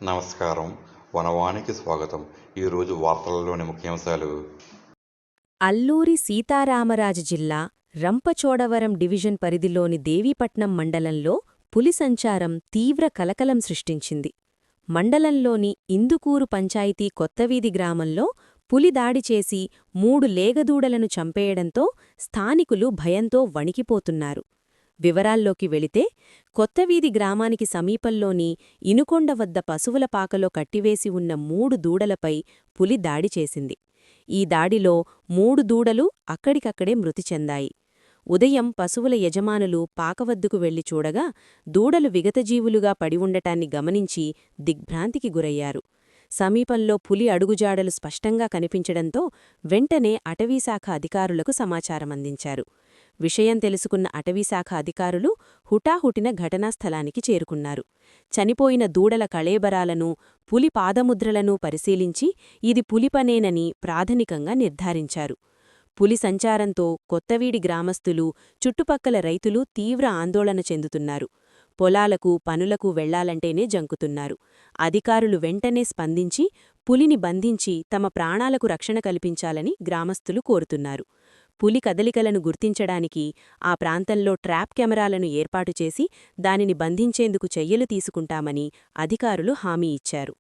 నమస్కారం. వనవానికి స్వాగతం. ఈరోజు వార్తలలోని ముఖ్యాంశాలు. అల్లూరి సీతారామరాజు జిల్లా రంపచోడవరం డివిజన్ పరిధిలోని దేవీపట్నం మండలంలో పులి సంచారం తీవ్ర కలకలం సృష్టించింది. మండలంలోని ఇందుకూరు పంచాయతీ కొత్తవీధి గ్రామంలో పులి దాడి చేసి 3 లేగదూడలను చంపేయడంతో స్థానికులు భయంతో వణికిపోతున్నారు. వివరాల్లోకి వెళితే కొత్తవీధి గ్రామానికి సమీపంలోని ఇనుకొండ వద్ద పశువుల పాకలో కట్టివేసి ఉన్న 3 దూడలపై పులి దాడి చేసింది. ఈ దాడిలో 3 దూడలు అక్కడికక్కడే మృతి చెందాయి. ఉదయం పశువుల యజమానులు పాకవద్దుకు వెళ్లి చూడగా దూడలు విగతజీవులుగా పడి ఉండటాన్ని గమనించి దిగ్భ్రాంతికి గురయ్యారు. సమీపంలో పులి అడుగుజాడలు స్పష్టంగా కనిపించడంతో వెంటనే అటవీశాఖ అధికారులకు సమాచారమందించారు. విషయం తెలుసుకున్న అటవీశాఖ అధికారులు హుటాహుటిన ఘటనాస్థలానికి చేరుకున్నారు. చనిపోయిన దూడల కళేబరాలను, పులి పాదముద్రలను పరిశీలించి ఇది పులిపనేనని ప్రాథమికంగా నిర్ధారించారు. పులి సంచారంతో కొత్తవీడి గ్రామస్తులు, చుట్టుపక్కల రైతులు తీవ్ర ఆందోళన చెందుతున్నారు. పొలాలకు, పనులకు వెళ్లాలంటేనే జంకుతున్నారు. అధికారులు వెంటనే స్పందించి పులిని బంధించి తమ ప్రాణాలకు రక్షణ కల్పించాలని గ్రామస్తులు కోరుతున్నారు. పులి కదలికలను గుర్తించడానికి ఆ ప్రాంతంలో ట్రాప్ కెమెరాలను ఏర్పాటు చేసి దానిని బంధించేందుకు చర్యలు తీసుకుంటామని అధికారులు హామీ ఇచ్చారు.